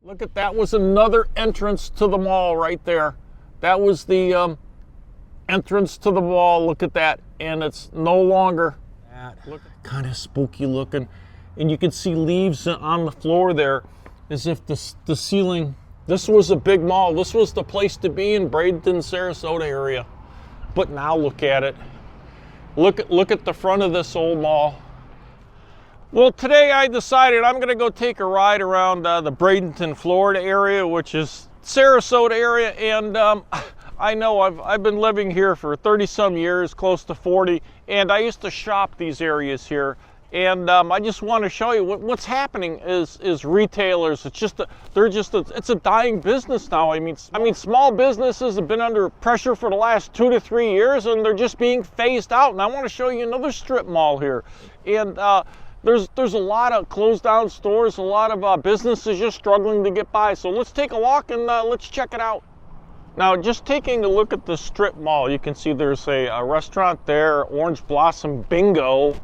Look at that, was another entrance to the mall right there. That was the entrance to the mall. Look at that, and it's no longer that. Look, kind of spooky looking, and you can see leaves on the floor there, as if the ceiling. This was a big mall. This was the place to be in Bradenton, Sarasota area. But now look at it. Look at the front of this old mall. Well, today I decided I'm going to go take a ride around the Bradenton, Florida area, which is Sarasota area, and I know I've been living here for 30-some years, close to 40, and I used to shop these areas here. And I just want to show you what's happening is retailers. It's a dying business now. I mean, small businesses have been under pressure for the last 2 to 3 years, and they're just being phased out. And I want to show you another strip mall here, and there's a lot of closed down stores, a lot of businesses just struggling to get by. So let's take a walk and let's check it out. Now, just taking a look at the strip mall, you can see there's a restaurant there, Orange Blossom Bingo,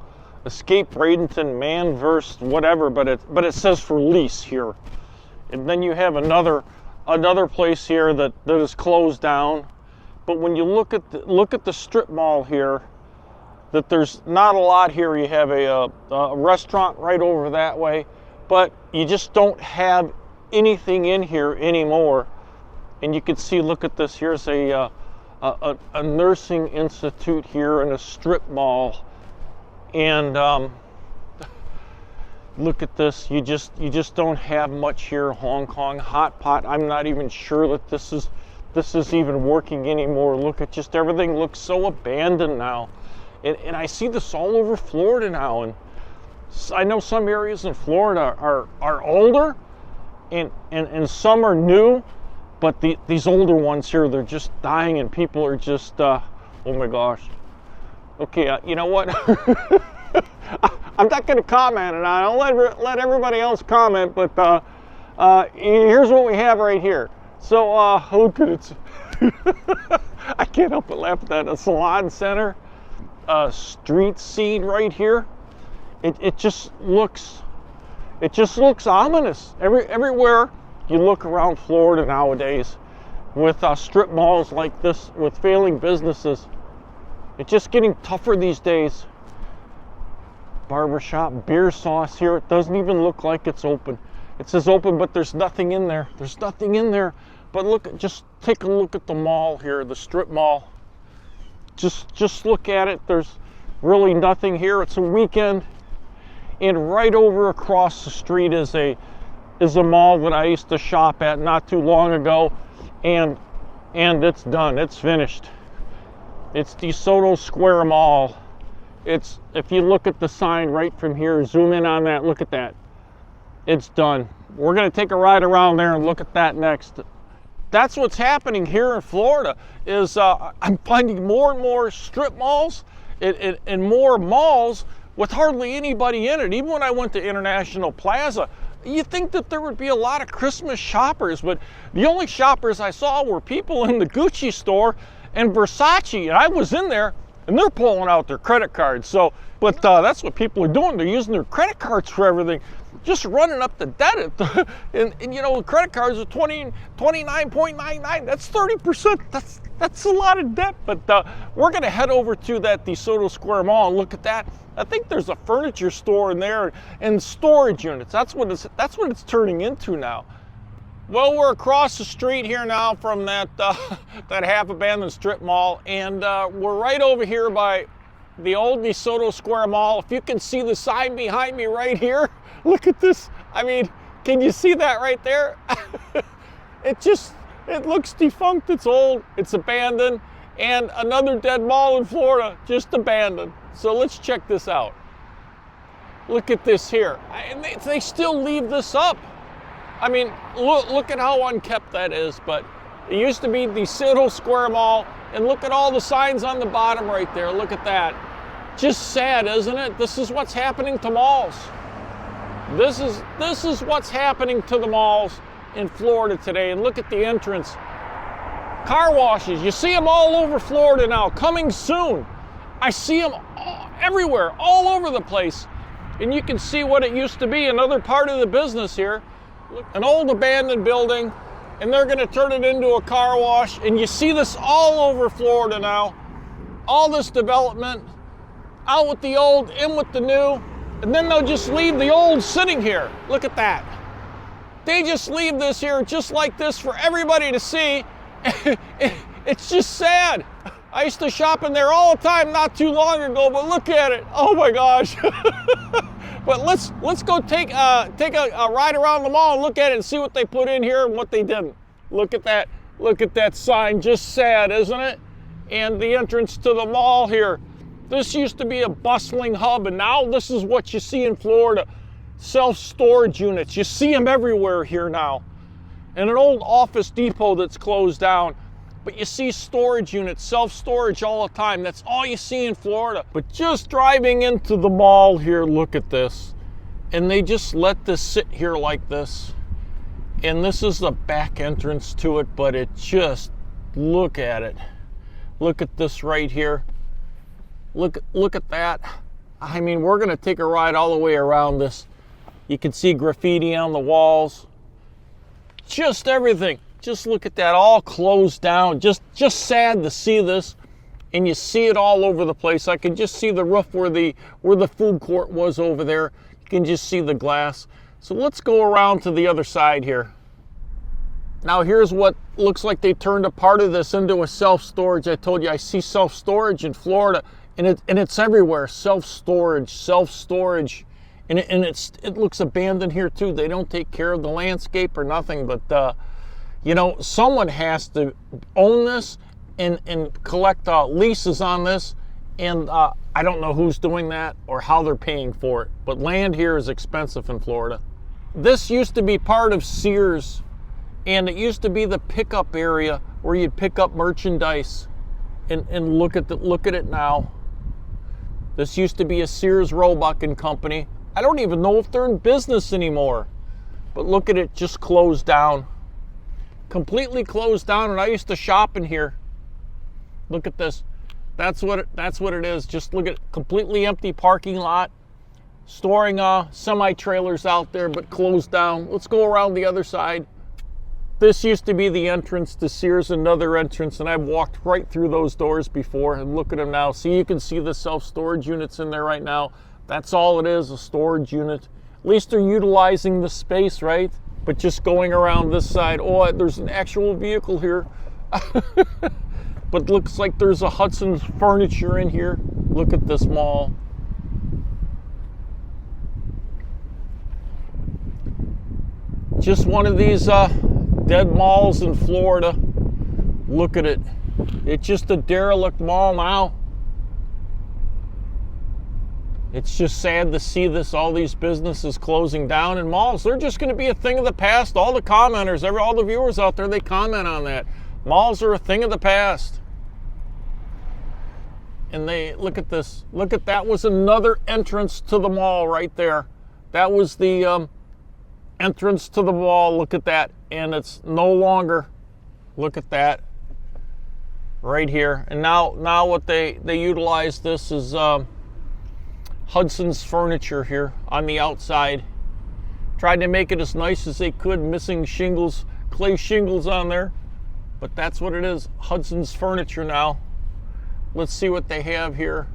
Escape Bradenton, Man vs. whatever, but it says for lease here. And then you have another place here that is closed down. But when you look at the strip mall here, that there's not a lot here. You have a restaurant right over that way, but you just don't have anything in here anymore. And you can see, look at this, here's a nursing institute here in a strip mall. And look at this, you just don't have much here. Hong Kong Hot Pot, I'm not even sure that this is even working anymore. Look at just everything looks so abandoned now. And I see this all over Florida now, and I know some areas in Florida are older and some are new, but these older ones here, they're just dying, and people are just oh my gosh. Okay, you know what? I'm not going to comment, and I'll let everybody else comment, but here's what we have right here. So look at it. I can't help but laugh at that. A salon center. Street scene right here. It just looks ominous. Everywhere you look around Florida nowadays, with strip malls like this, with failing businesses, it's just getting tougher these days. Barbershop, beer sauce here. It doesn't even look like it's open. It says open, but there's nothing in there. There's nothing in there. But just take a look at the mall here, the strip mall. Just look at it. There's really nothing here. It's a weekend, and right over across the street is a mall that I used to shop at not too long ago, and it's done. It's finished. It's DeSoto Square Mall. If you look at the sign right from here, zoom in on that. Look at that. It's done. We're going to take a ride around there and look at that next. That's what's happening here in Florida. Is I'm finding more and more strip malls and more malls with hardly anybody in it. Even when I went to International Plaza, you think that there would be a lot of Christmas shoppers, but the only shoppers I saw were people in the Gucci store and Versace, and I was in there, and they're pulling out their credit cards. So, but that's what people are doing. They're using their credit cards for everything, just running up the debt. And you know, credit cards are 29.99. That's 30%. That's a lot of debt. But we're going to head over to that DeSoto Square Mall and look at that. I think there's a furniture store in there and storage units. That's what it's turning into now. Well, we're across the street here now from that half-abandoned strip mall, and we're right over here by the old DeSoto Square Mall. If you can see the sign behind me right here, look at this. I mean, can you see that right there? It looks defunct, it's old, it's abandoned, and another dead mall in Florida, just abandoned. So let's check this out. Look at this here. They still leave this up. I mean, look at how unkept that is, but it used to be DeSoto Square Mall, and look at all the signs on the bottom right there. Look at that. Just sad, isn't it? This is what's happening to malls. This is what's happening to the malls in Florida today. And look at the entrance. Car washes, you see them all over Florida now, coming soon. I see them everywhere, all over the place. And you can see what it used to be, another part of the business here. An old abandoned building, and they're going to turn it into a car wash. And you see this all over Florida now. All this development, out with the old, in with the new, and then they'll just leave the old sitting here. Look at that. They just leave this here just like this for everybody to see. It's just sad. I used to shop in there all the time not too long ago, but look at it. Oh my gosh. But let's go take a ride around the mall and look at it and see what they put in here and what they didn't. Look at that. Look at that sign. Just sad, isn't it? And the entrance to the mall here. This used to be a bustling hub, and now this is what you see in Florida. Self-storage units. You see them everywhere here now. And an old Office Depot that's closed down. But you see storage units, self-storage all the time. That's all you see in Florida. But just driving into the mall here, look at this. And they just let this sit here like this. And this is the back entrance to it, but it just, look at it. Look at this right here. Look at that. I mean, we're gonna take a ride all the way around this. You can see graffiti on the walls. Just everything. Just look at that, all closed down. Just sad to see this. And you see it all over the place. I can just see the roof where the food court was over there. You can just see the glass. So let's go around to the other side here. Now here's what looks like they turned a part of this into a self-storage. I told you I see self-storage in Florida, and it's everywhere. Self-storage. And it looks abandoned here too. They don't take care of the landscape or nothing, but you know, someone has to own this and collect leases on this, and I don't know who's doing that or how they're paying for it, but land here is expensive in Florida. This used to be part of Sears, and it used to be the pickup area where you'd pick up merchandise, and look at it now. This used to be a Sears Roebuck and Company. I don't even know if they're in business anymore, but look at it, just closed down. Completely closed down, and I used to shop in here. Look at this. That's what it is. Just look at completely empty parking lot, storing semi-trailers out there, but closed down. Let's go around the other side. This used to be the entrance to Sears, another entrance, and I've walked right through those doors before, and look at them now. See, you can see the self-storage units in there right now. That's all it is, a storage unit. At least they're utilizing the space, right? But just going around this side, oh, there's an actual vehicle here. But looks like there's a Hudson's Furniture in here. Look at this mall. Just one of these dead malls in Florida. Look at it. It's just a derelict mall now. It's just sad to see this, all these businesses closing down, and malls, they're just going to be a thing of the past. All the commenters, all the viewers out there, they comment on that. Malls are a thing of the past. And they, look at this. Look at that, was another entrance to the mall right there. That was the entrance to the mall. Look at that. And it's no longer, look at that right here. And now what they utilize this is Hudson's Furniture here on the outside. Tried to make it as nice as they could, missing shingles, clay shingles on there. But that's what it is, Hudson's Furniture now. Let's see what they have here.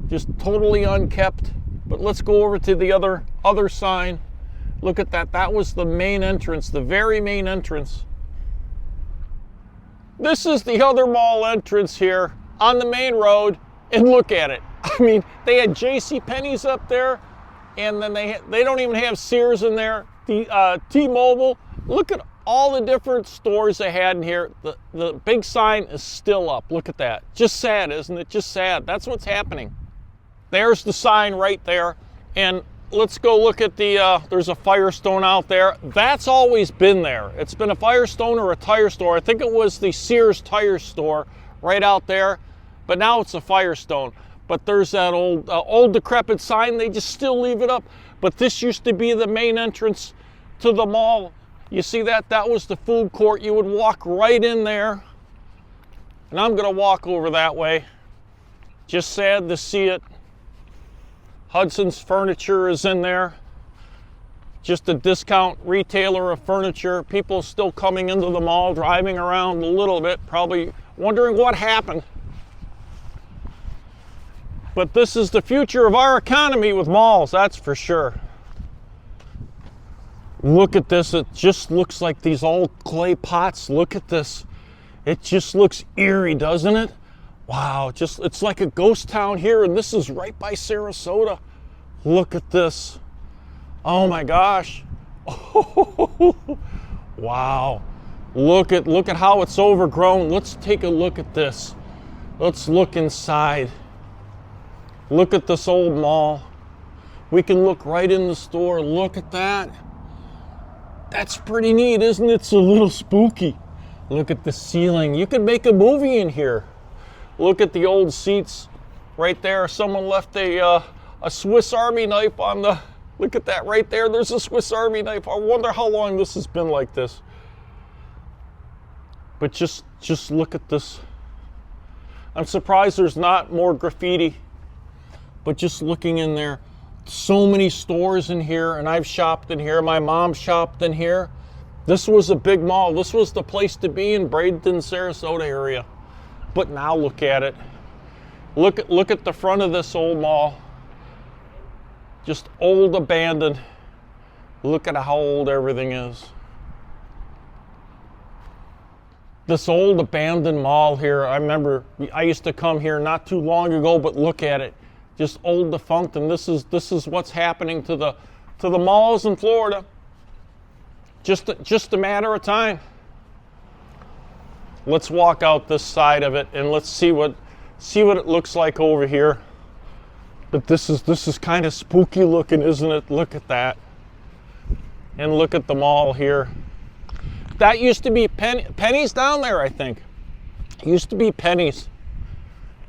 Just totally unkept. But let's go over to the other sign. Look at that. That was the main entrance, the very main entrance. This is the other mall entrance here on the main road, and look at it. I mean, they had JCPenney's up there, and then they don't even have Sears in there. The T-Mobile. Look at all the different stores they had in here. The big sign is still up. Look at that. Just sad, isn't it? Just sad. That's what's happening. There's the sign right there. And let's go look at there's a Firestone out there. That's always been there. It's been a Firestone or a tire store. I think it was the Sears tire store right out there, but now it's a Firestone. But there's that old decrepit sign. They just still leave it up. But this used to be the main entrance to the mall. You see that? That was the food court. You would walk right in there. And I'm going to walk over that way. Just sad to see it. Hudson's Furniture is in there. just a discount retailer of furniture. People still coming into the mall, driving around a little bit, probably wondering what happened. But this is the future of our economy with malls, that's for sure. Look at this, it just looks like these old clay pots. Look at this. It just looks eerie, doesn't it? Wow, it's like a ghost town here, and this is right by Sarasota. Look at this. Oh my gosh. Wow. Look at how it's overgrown. Let's take a look at this. Let's look inside. Look at this old mall. We can look right in the store. Look at that. That's pretty neat, isn't it? It's a little spooky. Look at the ceiling. You could make a movie in here. Look at the old seats right there. Someone left a Swiss Army knife on the... Look at that right there. There's a Swiss Army knife. I wonder how long this has been like this. But just look at this. I'm surprised there's not more graffiti. But just looking in there, so many stores in here, and I've shopped in here. My mom shopped in here. This was a big mall. This was the place to be in Bradenton, Sarasota area. But now look at it. Look at the front of this old mall. Just old, abandoned. Look at how old everything is. This old abandoned mall here, I remember I used to come here not too long ago, but look at it. Just old, defunct, and this is what's happening to the malls in Florida. Just a matter of time. Let's walk out this side of it and let's see what it looks like over here. But this is kind of spooky looking, isn't it? Look at that. And look at the mall here. That used to be Penny's down there, I think. It used to be Penny's.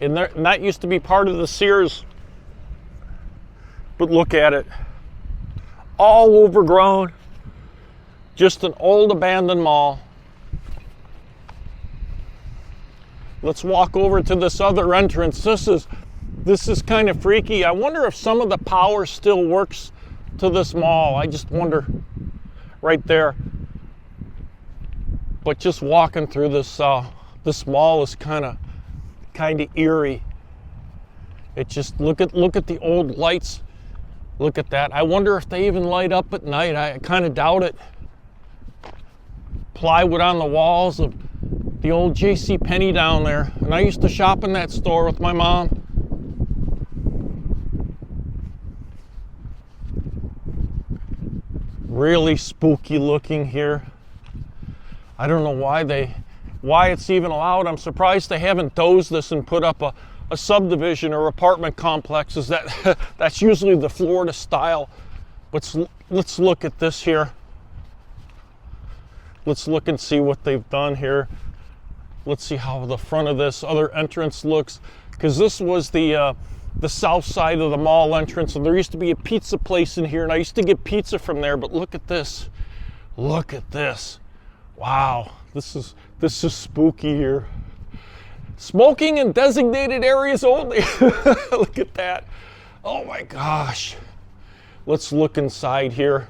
And that used to be part of the Sears. But look at it. All overgrown. Just an old abandoned mall. Let's walk over to this other entrance. This is kind of freaky. I wonder if some of the power still works to this mall. I just wonder right there. But just walking through this mall is kind of eerie. It just look at the old lights. Look at that. I wonder if they even light up at night. I kind of doubt it. Plywood on the walls of the old J.C. Penney down there. And I used to shop in that store with my mom. Really spooky looking here. I don't know why it's even allowed. I'm surprised they haven't dozed this and put up a subdivision or apartment complexes. That's usually the Florida style. But let's look at this here. Let's look and see what they've done here. Let's see how the front of this other entrance looks, because this was the south side of the mall entrance, and there used to be a pizza place in here, and I used to get pizza from there. But look at this. Look at this. Wow, this is spooky here. Smoking in designated areas only. Look at that. Oh my gosh. Let's look inside here.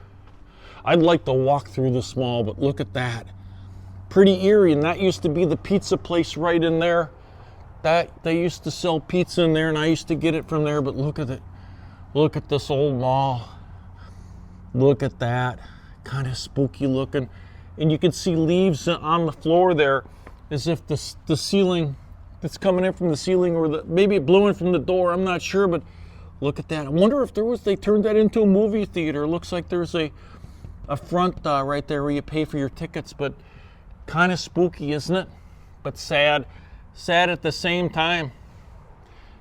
I'd like to walk through this mall, but look at that. Pretty eerie, and that used to be the pizza place right in there. That they used to sell pizza in there, and I used to get it from there. But look at it. Look at this old mall. Look at that. Kind of spooky looking. And you can see leaves on the floor there, as if the ceiling that's coming in from the ceiling, or maybe it blew in from the door. I'm not sure, but look at that. I wonder if they turned that into a movie theater. It looks like there's a front right there where you pay for your tickets, but kind of spooky, isn't it? But sad at the same time.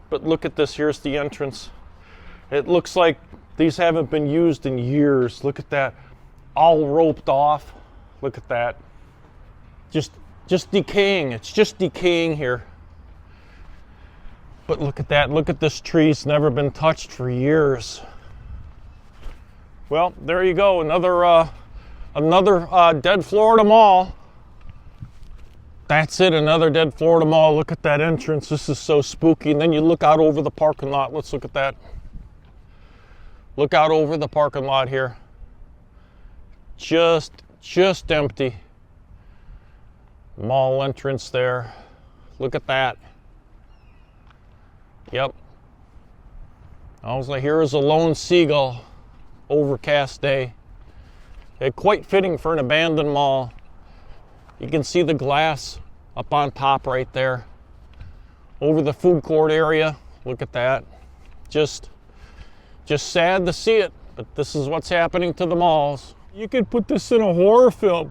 But look at this. Here's the entrance. It looks like these haven't been used in years. Look at that. All roped off. Look at that. Just decaying. It's just decaying here. But look at that. Look at this tree. It's never been touched for years. Well, there you go. Another dead Florida mall. That's it. Another dead Florida mall. Look at that entrance. This is so spooky. And then you look out over the parking lot. Let's look at that. Look out over the parking lot here. just empty. Mall entrance there. Look at that. Yep. All I hear is a lone seagull. Overcast day. Quite fitting for an abandoned mall. You can see the glass up on top right there. Over the food court area. Look at that. Just sad to see it, but this is what's happening to the malls. You could put this in a horror film.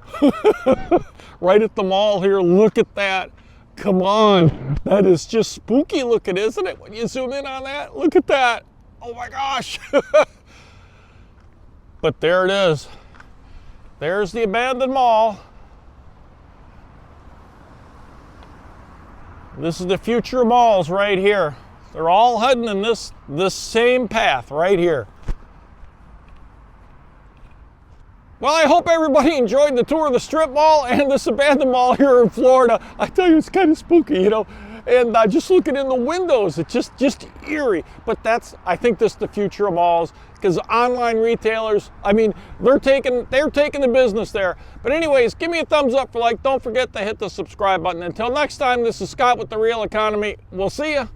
Right at the mall here, look at that. Come on, that is just spooky looking, isn't it? When you zoom in on that, look at that. Oh my gosh. But there it is. There's the abandoned mall. This is the future malls right here. They're all heading in this same path right here. Well, I hope everybody enjoyed the tour of the strip mall and this abandoned mall here in Florida. I tell you, it's kind of spooky, you know. And just looking in the windows, it's just eerie. But I think this is the future of malls, because online retailers, I mean, they're taking the business there. But anyways, give me a thumbs up for like. Don't forget to hit the subscribe button. Until next time, this is Scott with The Real Economy. We'll see ya.